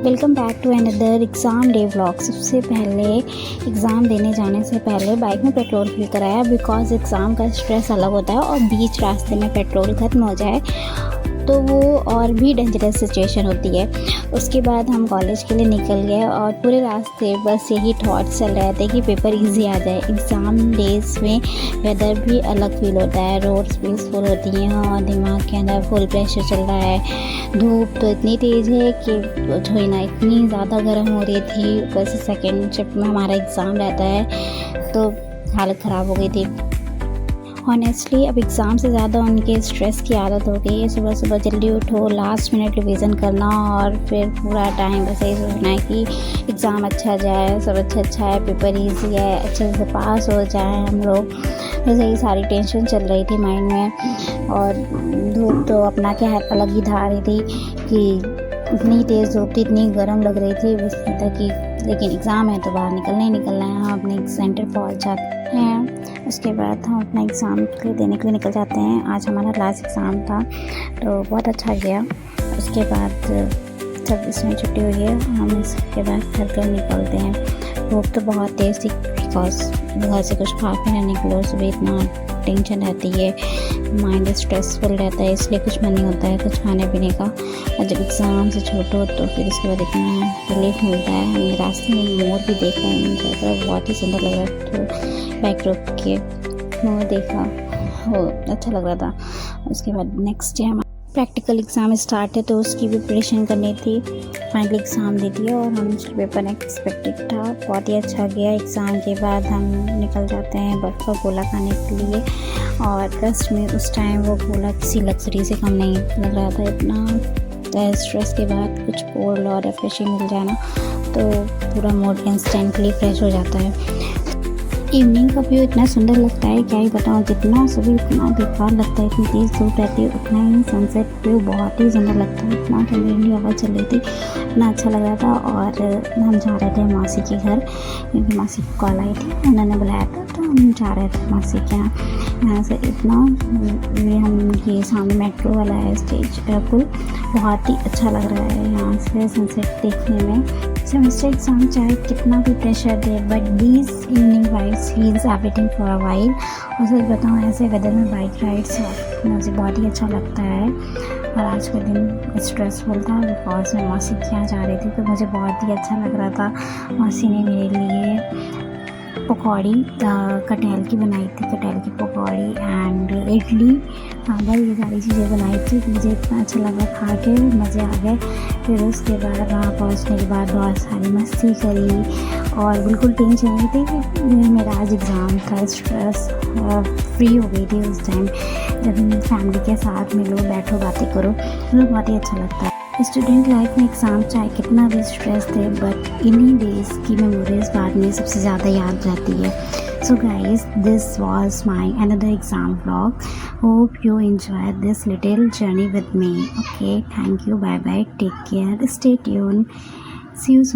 Welcome back to another exam day vlog. सबसे पहले exam देने जाने से पहले बाइक में पेट्रोल फिल कराया, बिकॉज़ एग्ज़ाम का स्ट्रेस अलग होता है और बीच रास्ते में पेट्रोल ख़त्म हो जाए तो वो और भी डेंजरस सिचुएशन होती है। उसके बाद हम कॉलेज के लिए निकल गए और पूरे रास्ते बस यही थॉट्स चल रहे थे कि पेपर इजी आ जाए। एग्ज़ाम डेज़ में वेदर भी अलग फील होता है, रोड्स पीसफुल होती हैं और दिमाग के अंदर फुल प्रेशर चल रहा है। धूप तो इतनी तेज़ है कि जो ही ना, इतनी ज़्यादा गर्म हो रही थी। ऊपर से सेकेंड शिफ्ट में हमारा एग्ज़ाम रहता है तो हालत ख़राब हो गई थी। ऑनेस्टली अब एग्ज़ाम से ज़्यादा उनके स्ट्रेस की आदत हो गई है। सुबह सुबह जल्दी उठो, लास्ट मिनट रिवीजन करना और फिर पूरा टाइम बस यही सोचना है कि एग्ज़ाम अच्छा जाए, सब अच्छा है, पेपर इजी है, अच्छे से पास हो जाए हम लोग। बस यही सारी टेंशन चल रही थी माइंड में। और धूप तो अपना क्या अलग ही धार रही थी कि इतनी तेज़ धूप थी, इतनी गर्म लग रही थी बस तक कि, लेकिन एग्ज़ाम है तो बाहर निकलना ही निकलना है। हम अपने सेंटर पहुँच जाते हैं। उसके बाद हम अपना एग्ज़ाम देने के लिए निकल जाते हैं। आज हमारा लास्ट एग्ज़ाम था तो बहुत अच्छा गया। उसके बाद जब इसमें छुट्टी हुई है हम इसके बाद घर निकलते हैं। भूख तो बहुत तेज़ थी बिकॉज घर से कुछ खा के ना निकलो, सुबह इतना टेंशन रहती है, माइंड स्ट्रेसफुल रहता है, इसलिए कुछ मन नहीं होता है कुछ खाने पीने का। और जब एग्ज़ाम से छूटो तो फिर उसके बाद इतना रिलीफ मिलता है। हमने रास्ते में मोर भी देखा है, एंजॉय करा, बहुत ही सुंदर लग रहा था। तो बैक रोक के मोर देखा, वो अच्छा लग रहा था। उसके बाद नेक्स्ट डे हमारा प्रैक्टिकल एग्ज़ाम स्टार्ट है तो उसकी प्रिपरेशन करनी थी। फाइनली एग्ज़ाम दे दिया और हम उसका पेपर एक्सपेक्टेड था, बहुत ही अच्छा गया। एग्ज़ाम के बाद हम निकल जाते हैं बर्फ़ का गोला खाने के लिए और ट्रस्ट में उस टाइम वो गोला किसी लग्जरी से कम नहीं लग रहा था। इतना स्ट्रेस के बाद कुछ कोल्ड और रिफ्रेशिंग मिल जाए ना तो पूरा मूड इंस्टेंटली फ्रेश हो जाता है। इवनिंग का व्यू इतना सुंदर लगता है, क्या ही बताऊँ। जितना सुबह इतना बेकार लगता है, इतनी तेज़ धूप रहती है, उतना ही सनसेट व्यू बहुत ही सुंदर लगता है। इतना ठंडी हवा चल रही थी, इतना अच्छा लग रहा था। और हम जा रहे थे मासी के घर क्योंकि मासी की कॉल आई थी, उन्होंने बुलाया था तो हम जा रहे थे मासी के यहाँ से। इतना हम ये सामने मेट्रो वाला है स्टेज पुल, बहुत ही अच्छा लग रहा है यहाँ से सनसेट देखने में। सेमेस्टर एग्ज़ाम चाहे कितना भी pressure they but these evening vibes heals everything for a while. और सच बताऊँ ऐसे वेदर में बाइक राइड्स मुझे बहुत ही अच्छा लगता है। और आज का दिन स्ट्रेसफुल था बिकॉज मैं मौसी के यहाँ जा रही थी तो मुझे बहुत ही अच्छा लग रहा था। मौसी ने मेरे लिए पकौड़ी कटहल की बनाई थी, कटहल की पकौड़ी एंड इडली, सांभर, ये सारी चीज़ें बनाई थी। मुझे इतना अच्छा लगा, खा के मज़े आ गए। फिर उसके बाद वहाँ पहुँचने के बाद बहुत सारी मस्ती करी और बिल्कुल टेंशन नहीं थी कि मेरा आज एग्ज़ाम था। स्ट्रेस फ्री हो गई थी उस टाइम। जब फैमिली के साथ मिलो, बैठो, बातें करो, तो बहुत ही अच्छा लगता है। स्टूडेंट लाइफ में एग्ज़ाम चाहे कितना भी स्ट्रेस थे बट इन्हीं डेज़ की मेमोरीज बाद में सबसे ज़्यादा याद रहती है। So guys, this was my another exam vlog. Hope you enjoyed this little journey with me. Okay, thank you, bye bye, take care, stay tuned, see you soon.